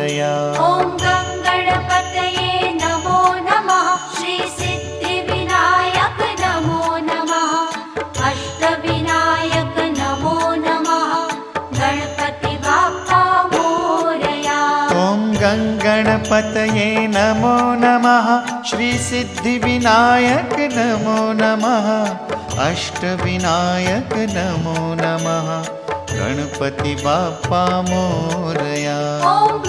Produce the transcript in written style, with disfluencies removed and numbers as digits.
मोरया। ॐ गङ्गणपतये नमो नमः। श्री सिद्धिविनायक नमो नमः। अष्टविनायक नमो नमः। गणपति बाप्पा मोरया। ॐ गङ्गणपतये नमो नमः। श्री सिद्धिविनायक नमो नमः। अष्टविनायक नमो नमः। गणपति बाप्पा मोरया। ॐ